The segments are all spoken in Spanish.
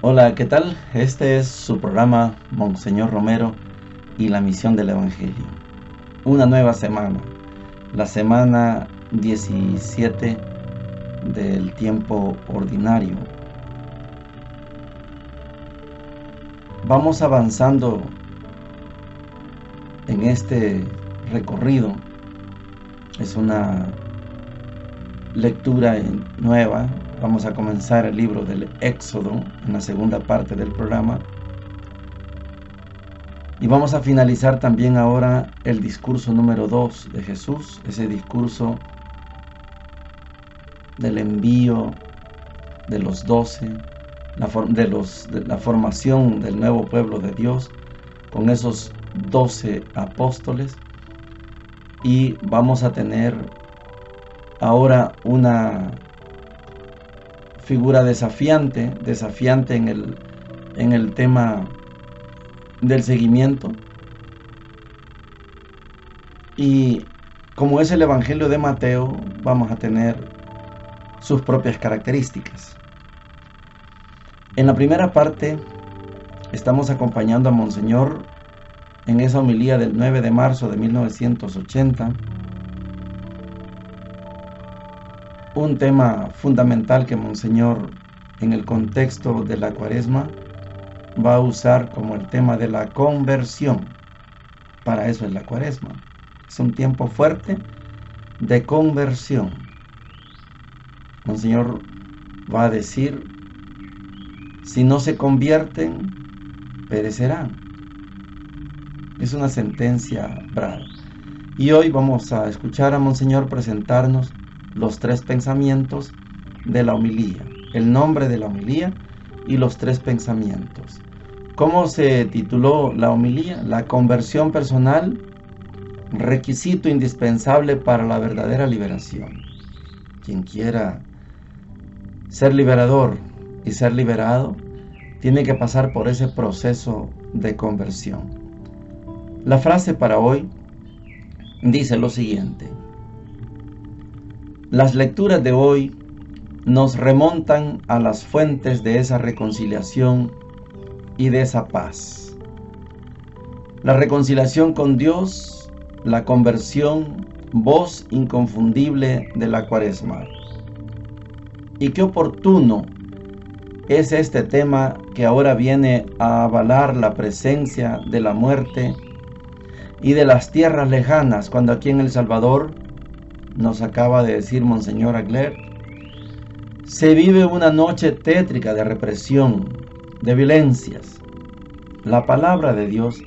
Hola, ¿qué tal? Este es su programa Monseñor Romero y la misión del Evangelio. Una nueva semana, la semana 17 del tiempo ordinario. Vamos avanzando en este recorrido. Es una lectura nueva. Vamos a comenzar el libro del Éxodo en la segunda parte del programa. Y vamos a finalizar también ahora el discurso número 2 de Jesús, ese discurso del envío de los 12, de la formación del nuevo pueblo de Dios con esos 12 apóstoles. Y vamos a tener ahora una figura desafiante en el tema del seguimiento. Y como es el Evangelio de Mateo, vamos a tener sus propias características. En la primera parte estamos acompañando a Monseñor en esa homilía del 9 de marzo de 1980. Un tema fundamental que Monseñor, en el contexto de la Cuaresma, va a usar como el tema de la conversión. Para eso es la Cuaresma. Es un tiempo fuerte de conversión. Monseñor va a decir: si no se convierten, perecerán. Es una sentencia brava. Y hoy vamos a escuchar a Monseñor presentarnos los 3 pensamientos de la homilía, el nombre de la homilía y los 3 pensamientos. ¿Cómo se tituló la homilía? La conversión personal, requisito indispensable para la verdadera liberación. Quien quiera ser liberador y ser liberado, tiene que pasar por ese proceso de conversión. La frase para hoy dice lo siguiente: las lecturas de hoy nos remontan a las fuentes de esa reconciliación y de esa paz. La reconciliación con Dios, la conversión, voz inconfundible de la Cuaresma. Y qué oportuno es este tema que ahora viene a avalar la presencia de la muerte y de las tierras lejanas, cuando aquí en El Salvador, nos acaba de decir Monseñor Agler, se vive una noche tétrica de represión, de violencias. La palabra de Dios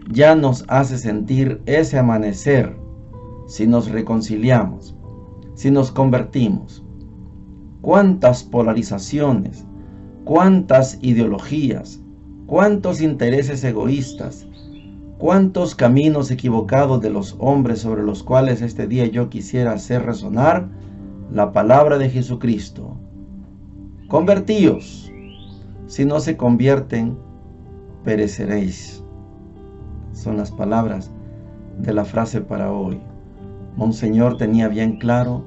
ya nos hace sentir ese amanecer si nos reconciliamos, si nos convertimos. Cuántas polarizaciones, cuántas ideologías, cuántos intereses egoístas, cuántos caminos equivocados de los hombres sobre los cuales este día yo quisiera hacer resonar la palabra de Jesucristo. Convertíos, si no se convierten, pereceréis. Son las palabras de la frase para hoy. Monseñor tenía bien claro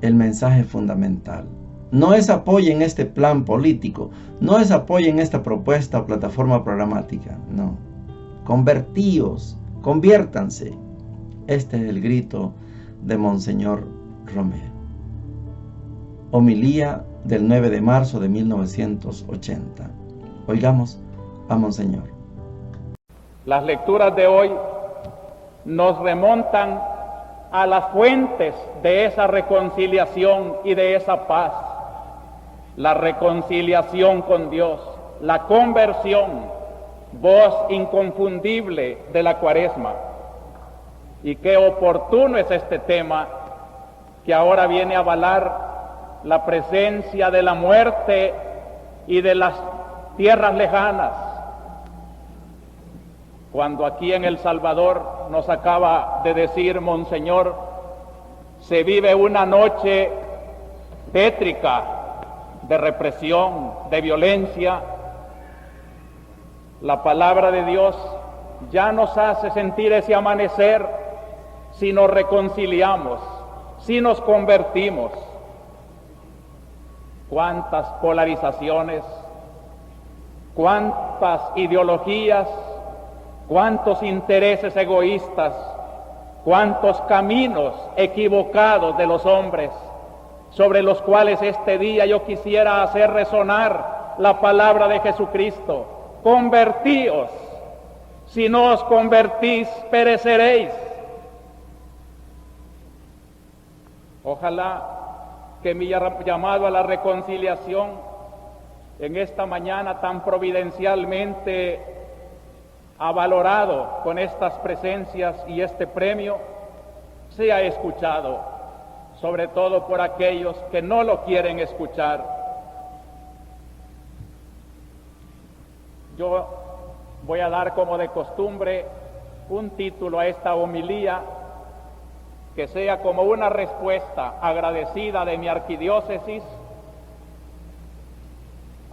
el mensaje fundamental. No es apoyo en este plan político, no es apoyo en esta propuesta o plataforma programática, no. Convertíos, conviértanse. Este es el grito de Monseñor Romero. Homilía del 9 de marzo de 1980. Oigamos a Monseñor. Las lecturas de hoy nos remontan a las fuentes de esa reconciliación y de esa paz. La reconciliación con Dios, la conversión, voz inconfundible de la Cuaresma. Y qué oportuno es este tema que ahora viene a avalar la presencia de la muerte y de las tierras lejanas. Cuando aquí en El Salvador nos acaba de decir Monseñor, se vive una noche tétrica de represión, de violencia, la palabra de Dios ya nos hace sentir ese amanecer si nos reconciliamos, si nos convertimos. Cuántas polarizaciones, cuántas ideologías, cuántos intereses egoístas, cuántos caminos equivocados de los hombres, sobre los cuales este día yo quisiera hacer resonar la palabra de Jesucristo. Convertíos, si no os convertís, pereceréis. Ojalá que mi llamado a la reconciliación en esta mañana tan providencialmente ha valorado con estas presencias y este premio sea escuchado, sobre todo por aquellos que no lo quieren escuchar. Yo voy a dar, como de costumbre, un título a esta homilía que sea como una respuesta agradecida de mi arquidiócesis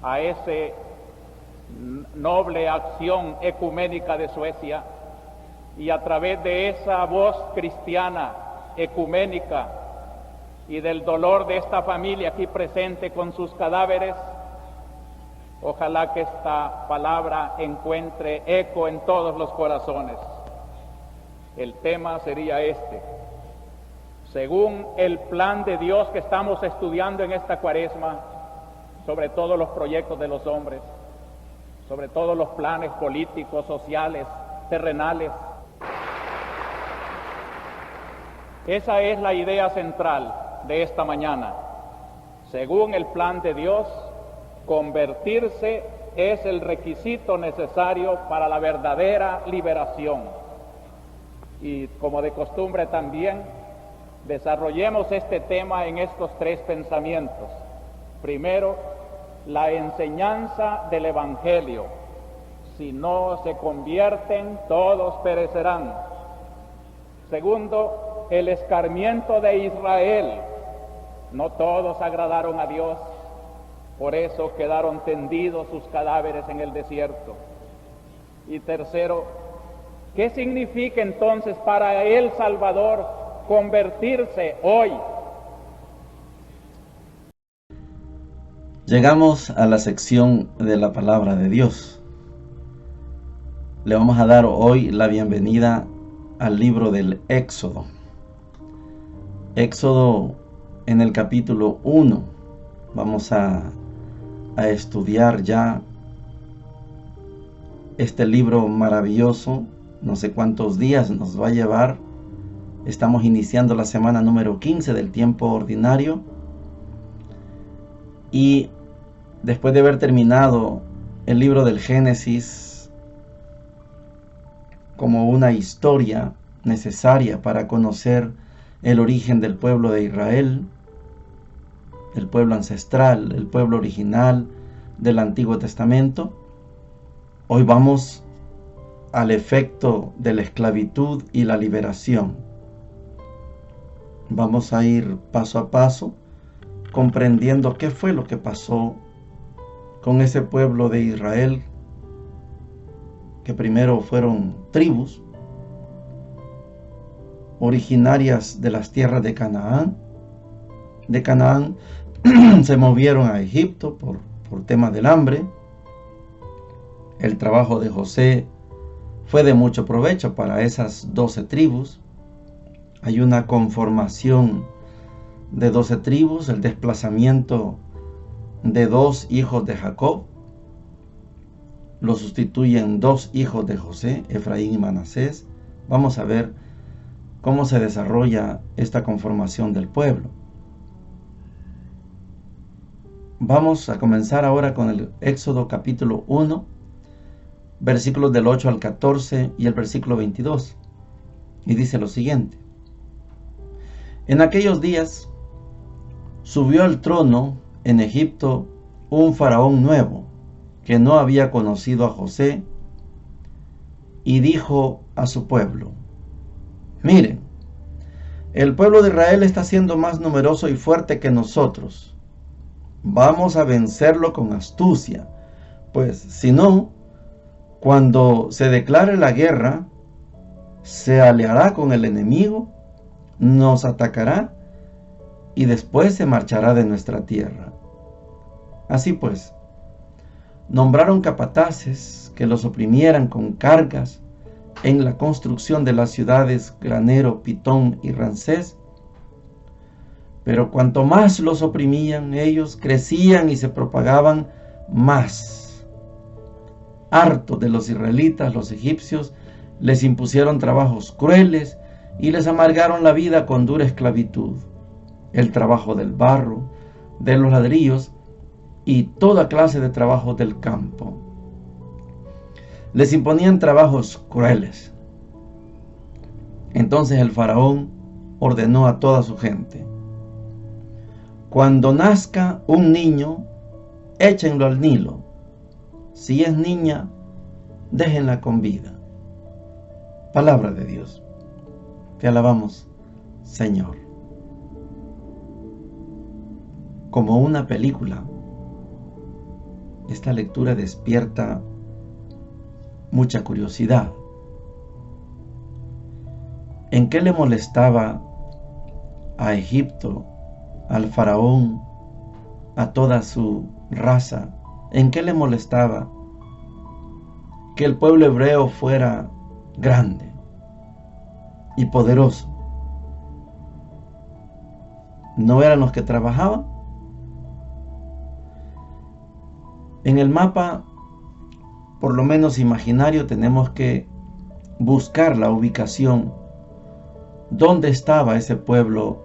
a esa noble acción ecuménica de Suecia, y a través de esa voz cristiana ecuménica y del dolor de esta familia aquí presente con sus cadáveres, ojalá que esta palabra encuentre eco en todos los corazones. El tema sería este: según el plan de Dios que estamos estudiando en esta Cuaresma, sobre todos los proyectos de los hombres, sobre todos los planes políticos, sociales, terrenales. Esa es la idea central de esta mañana. Según el plan de Dios, convertirse es el requisito necesario para la verdadera liberación. Y como de costumbre también, desarrollemos este tema en estos tres pensamientos. Primero, la enseñanza del Evangelio. Si no se convierten, todos perecerán. Segundo, el escarmiento de Israel. No todos agradaron a Dios, por eso quedaron tendidos sus cadáveres en el desierto. Y tercero, ¿qué significa entonces para el Salvador convertirse hoy? Llegamos a la sección de la palabra de Dios. Le vamos a dar hoy la bienvenida al libro del Éxodo. Éxodo en el capítulo 1. Vamos a estudiar ya este libro maravilloso. No sé cuántos días nos va a llevar. Estamos iniciando la semana número 15 del tiempo ordinario. Y después de haber terminado el libro del Génesis como una historia necesaria para conocer el origen del pueblo de Israel, el pueblo ancestral, el pueblo original del Antiguo Testamento, hoy vamos al efecto de la esclavitud y la liberación. Vamos a ir paso a paso comprendiendo qué fue lo que pasó con ese pueblo de Israel, que primero fueron tribus originarias de las tierras de Canaán. De Canaán se movieron a Egipto por tema del hambre. El trabajo de José fue de mucho provecho para esas 12 tribus. Hay una conformación de 12 tribus, el desplazamiento de 2 hijos de Jacob. Lo sustituyen 2 hijos de José, Efraín y Manasés. Vamos a ver cómo se desarrolla esta conformación del pueblo. Vamos a comenzar ahora con el Éxodo capítulo 1, versículos del 8 al 14 y el versículo 22. Y dice lo siguiente: en aquellos días subió al trono en Egipto un faraón nuevo que no había conocido a José, y dijo a su pueblo: miren, el pueblo de Israel está siendo más numeroso y fuerte que nosotros. Vamos a vencerlo con astucia, pues si no, cuando se declare la guerra, se aliará con el enemigo, nos atacará y después se marchará de nuestra tierra. Así pues, nombraron capataces que los oprimieran con cargas en la construcción de las ciudades Granero, Pitón y Ramsés. Pero cuanto más los oprimían, ellos crecían y se propagaban más. Hartos de los israelitas, los egipcios les impusieron trabajos crueles y les amargaron la vida con dura esclavitud, el trabajo del barro, de los ladrillos y toda clase de trabajos del campo. Les imponían trabajos crueles. Entonces el faraón ordenó a toda su gente: cuando nazca un niño, échenlo al Nilo. Si es niña, déjenla con vida. Palabra de Dios. Te alabamos, Señor. Como una película, esta lectura despierta mucha curiosidad. ¿En qué le molestaba a Egipto, al faraón, a toda su raza? ¿En qué le molestaba que el pueblo hebreo fuera grande y poderoso? ¿No eran los que trabajaban? En el mapa, por lo menos imaginario, tenemos que buscar la ubicación. ¿Dónde estaba ese pueblo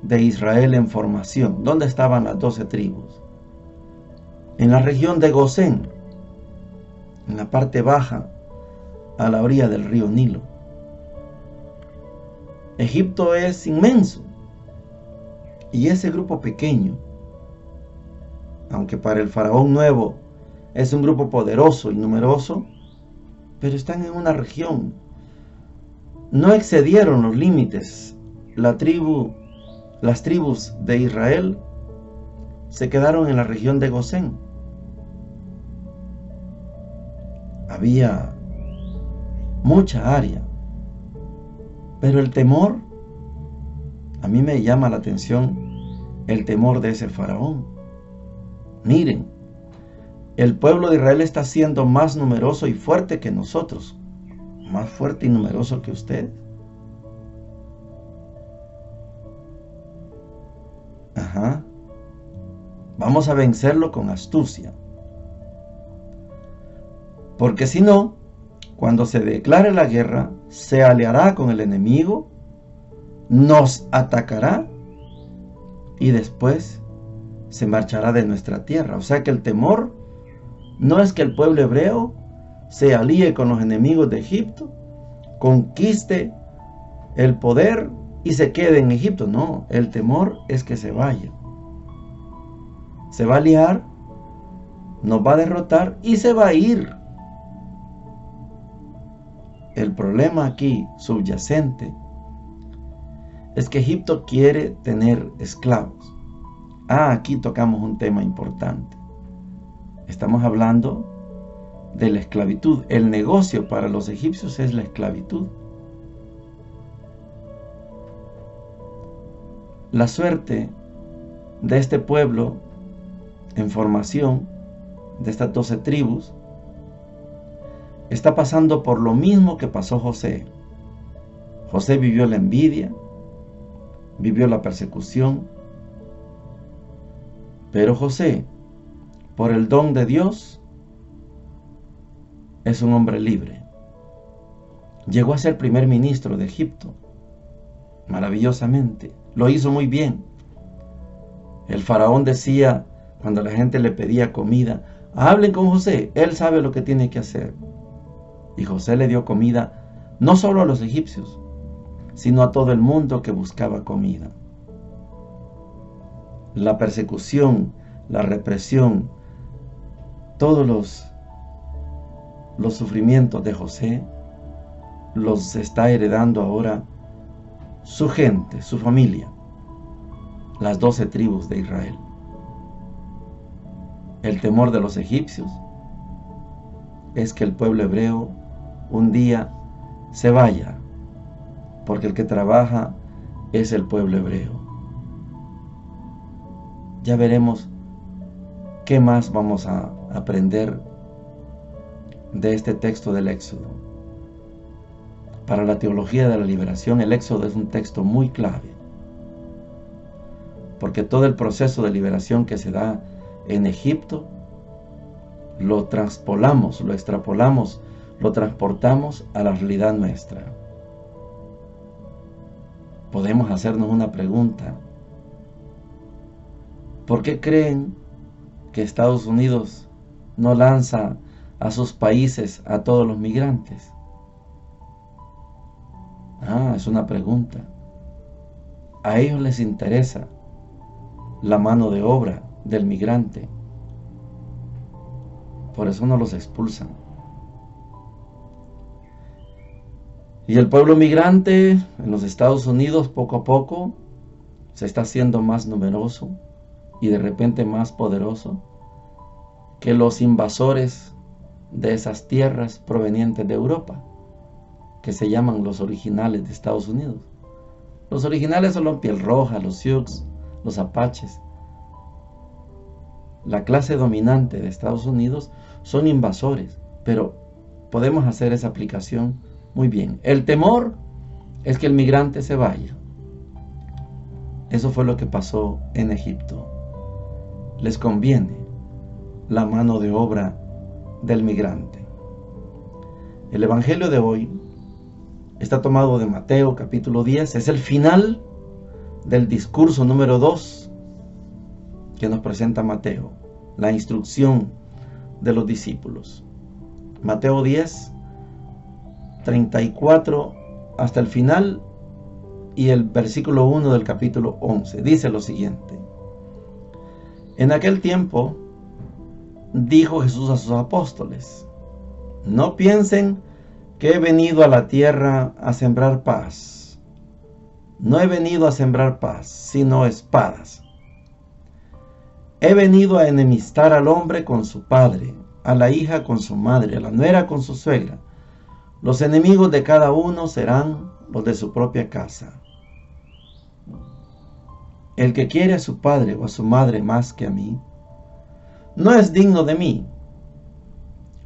de Israel en formación? ¿Dónde estaban las 12 tribus? En la región de Gosén, en la parte baja, a la orilla del río Nilo. Egipto es inmenso, y ese grupo pequeño, aunque para el faraón nuevo es un grupo poderoso y numeroso, pero están en una región. No excedieron los límites. Las tribus de Israel se quedaron en la región de Gosén. Había mucha área, pero el temor, a mí me llama la atención el temor de ese faraón. Miren, el pueblo de Israel está siendo más numeroso y fuerte que nosotros, más fuerte y numeroso que usted. Vamos a vencerlo con astucia. Porque si no, cuando se declare la guerra, se aliará con el enemigo, nos atacará y después se marchará de nuestra tierra. O sea que el temor no es que el pueblo hebreo se alíe con los enemigos de Egipto, conquiste el poder y se quede en Egipto. No, el temor es que se vaya. Se va a aliar, nos va a derrotar y se va a ir. El problema aquí subyacente es que Egipto quiere tener esclavos. Aquí tocamos un tema importante. Estamos hablando de la esclavitud. El negocio para los egipcios es la esclavitud. La suerte de este pueblo en formación, de estas 12 tribus, está pasando por lo mismo que pasó José. José vivió la envidia, vivió la persecución, pero José, por el don de Dios, es un hombre libre. Llegó a ser primer ministro de Egipto, maravillosamente, lo hizo muy bien. El faraón decía, cuando la gente le pedía comida, hablen con José, él sabe lo que tiene que hacer. Y José le dio comida no solo a los egipcios, sino a todo el mundo que buscaba comida. La persecución, la represión, todos los sufrimientos de José los está heredando ahora su gente, su familia, las 12 tribus de Israel. El temor de los egipcios es que el pueblo hebreo un día se vaya, porque el que trabaja es el pueblo hebreo. Ya veremos ¿qué más vamos a aprender de este texto del Éxodo? Para la teología de la liberación, el Éxodo es un texto muy clave, porque todo el proceso de liberación que se da en Egipto lo transpolamos, lo extrapolamos, lo transportamos a la realidad nuestra. Podemos hacernos una pregunta: ¿por qué creen que Estados Unidos no lanza a sus países a todos los migrantes? Es una pregunta. A ellos les interesa la mano de obra del migrante. Por eso no los expulsan. Y el pueblo migrante en los Estados Unidos poco a poco se está haciendo más numeroso y de repente más poderoso que los invasores de esas tierras provenientes de Europa, que se llaman los originales de Estados Unidos. Los originales son los piel roja, los Sioux, los apaches. La clase dominante de Estados Unidos son invasores, pero podemos hacer esa aplicación muy bien. El temor es que el migrante se vaya. Eso fue lo que pasó en Egipto. Les conviene la mano de obra del migrante. El evangelio de hoy está tomado de Mateo capítulo 10. Es el final del discurso número 2 que nos presenta Mateo, la instrucción de los discípulos. Mateo 10, 34 hasta el final, y el versículo 1 del capítulo 11. Dice lo siguiente: en aquel tiempo dijo Jesús a sus apóstoles: no piensen que he venido a la tierra a sembrar paz. No he venido a sembrar paz, sino espadas. He venido a enemistar al hombre con su padre, a la hija con su madre, a la nuera con su suegra. Los enemigos de cada uno serán los de su propia casa. El que quiere a su padre o a su madre más que a mí, no es digno de mí.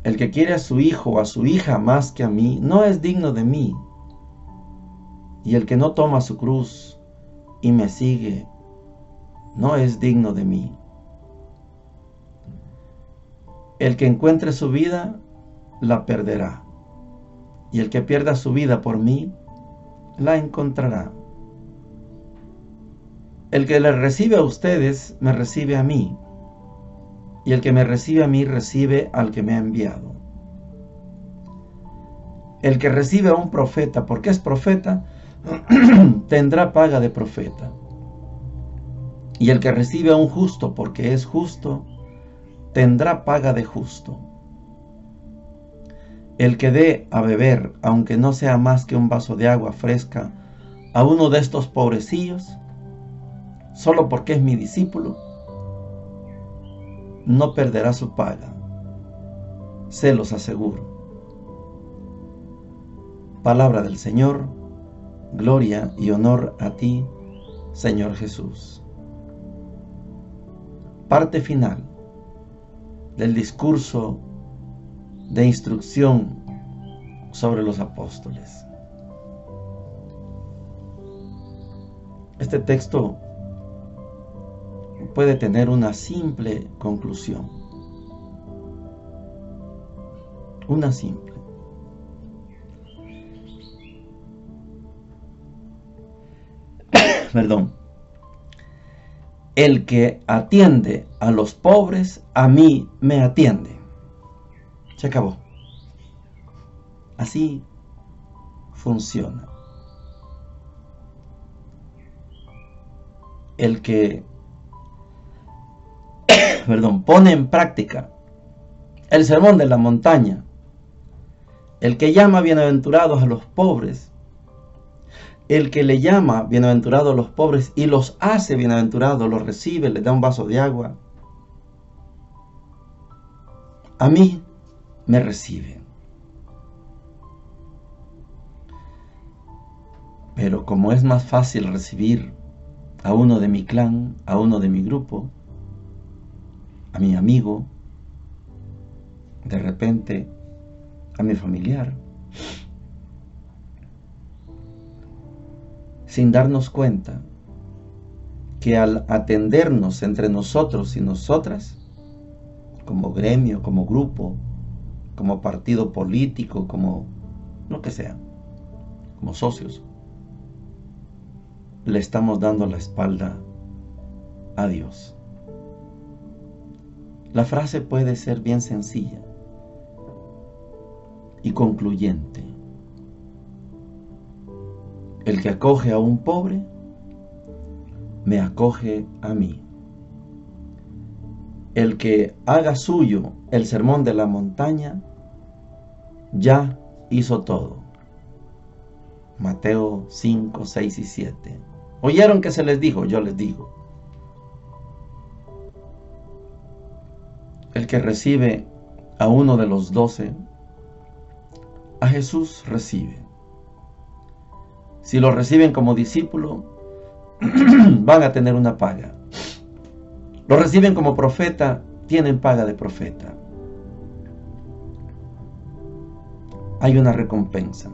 El que quiere a su hijo o a su hija más que a mí, no es digno de mí. Y el que no toma su cruz y me sigue, no es digno de mí. El que encuentre su vida, la perderá. Y el que pierda su vida por mí, la encontrará. El que les recibe a ustedes, me recibe a mí. Y el que me recibe a mí, recibe al que me ha enviado. El que recibe a un profeta, porque es profeta, tendrá paga de profeta. Y el que recibe a un justo, porque es justo, tendrá paga de justo. El que dé a beber, aunque no sea más que un vaso de agua fresca, a uno de estos pobrecillos, solo porque es mi discípulo, no perderá su paga. Se los aseguro. Palabra del Señor. Gloria y honor a ti, Señor Jesús. Parte final del discurso de instrucción sobre los apóstoles. Este texto puede tener una simple conclusión. Una simple. Perdón. El que atiende a los pobres, a mí me atiende. Se acabó. Así funciona. El que pone en práctica el sermón de la montaña, el que llama bienaventurados a los pobres, el que le llama bienaventurados a los pobres y los hace bienaventurados, los recibe, les da un vaso de agua, a mí me recibe. Pero como es más fácil recibir a uno de mi clan, a uno de mi grupo, a mi amigo, de repente a mi familiar, sin darnos cuenta que al atendernos entre nosotros y nosotras, como gremio, como grupo, como partido político, como lo que sea, como socios, le estamos dando la espalda a Dios. La frase puede ser bien sencilla y concluyente. El que acoge a un pobre, me acoge a mí. El que haga suyo el sermón de la montaña, ya hizo todo. Mateo 5, 6 y 7. ¿Oyeron que se les dijo? Yo les digo. El que recibe a uno de los 12, a Jesús recibe. Si lo reciben como discípulo, van a tener una paga. Lo reciben como profeta, tienen paga de profeta. Hay una recompensa.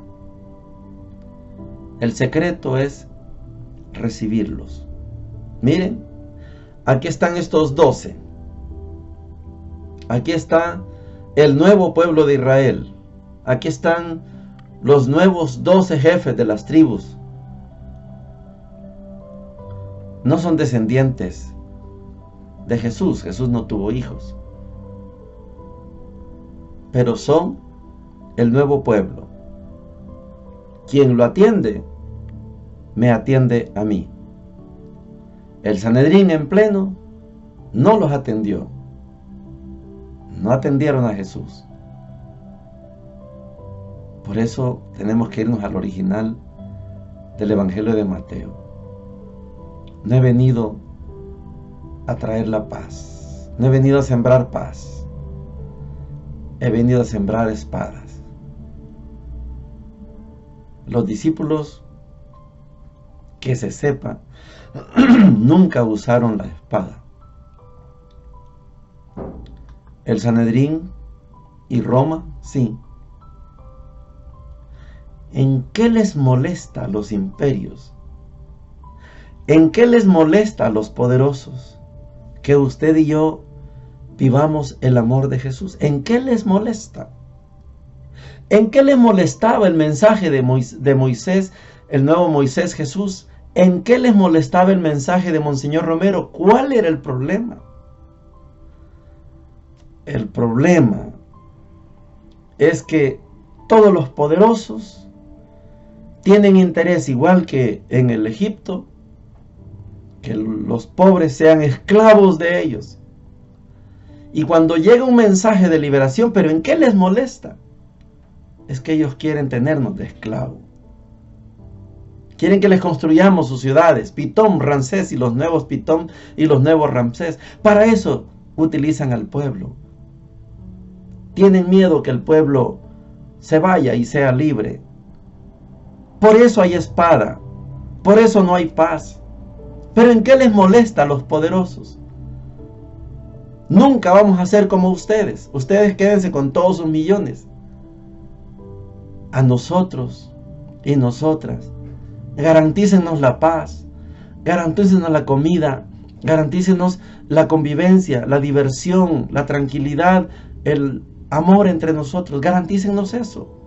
El secreto es recibirlos. Miren, aquí están estos 12. Aquí está el nuevo pueblo de Israel. Aquí están los nuevos 12 jefes de las tribus. No son descendientes de Jesús. Jesús no tuvo hijos. Pero son el nuevo pueblo. Quien lo atiende, me atiende a mí. El Sanedrín en pleno no los atendió. No atendieron a Jesús. Por eso tenemos que irnos al original del Evangelio de Mateo. No he venido a traer la paz. No he venido a sembrar paz. He venido a sembrar espadas. Los discípulos, que se sepa, nunca usaron la espada. El Sanedrín y Roma, sí. ¿En qué les molesta a los imperios? ¿En qué les molesta a los poderosos que usted y yo vivamos el amor de Jesús? ¿En qué les molesta? ¿En qué les molestaba el mensaje de Moisés, el nuevo Moisés Jesús? ¿En qué les molestaba el mensaje de Monseñor Romero? ¿Cuál era el problema? El problema es que todos los poderosos tienen interés, igual que en el Egipto, que los pobres sean esclavos de ellos. Y cuando llega un mensaje de liberación, ¿pero en qué les molesta? Es que ellos quieren tenernos de esclavo. Quieren que les construyamos sus ciudades, Pitón, Ramsés y los nuevos Pitón y los nuevos Ramsés. Para eso utilizan al pueblo. Tienen miedo que el pueblo se vaya y sea libre. Por eso hay espada. Por eso no hay paz. ¿Pero en qué les molesta a los poderosos? Nunca vamos a ser como ustedes. Ustedes quédense con todos sus millones. A nosotros y nosotras, garantícenos la paz, garantícenos la comida, garantícenos la convivencia, la diversión, la tranquilidad, el amor entre nosotros. Garantícenos eso.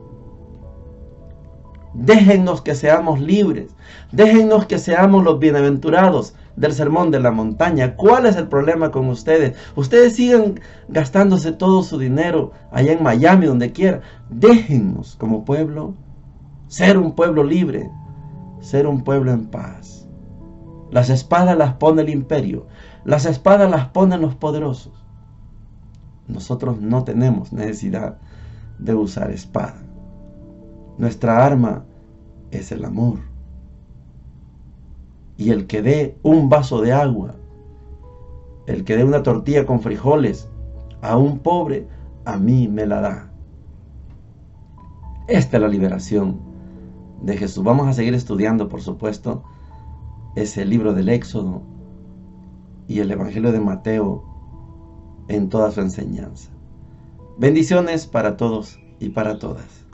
Déjennos que seamos libres. Déjennos que seamos los bienaventurados del sermón de la montaña. ¿Cuál es el problema con ustedes? Ustedes siguen gastándose todo su dinero allá en Miami, donde quiera. Déjennos como pueblo ser un pueblo libre, ser un pueblo en paz. Las espadas las pone el imperio. Las espadas las ponen los poderosos. Nosotros no tenemos necesidad de usar espada. Nuestra arma es el amor. Y el que dé un vaso de agua, el que dé una tortilla con frijoles a un pobre, a mí me la da. Esta es la liberación de Jesús. Vamos a seguir estudiando, por supuesto, ese libro del Éxodo y el Evangelio de Mateo en toda su enseñanza. Bendiciones para todos y para todas.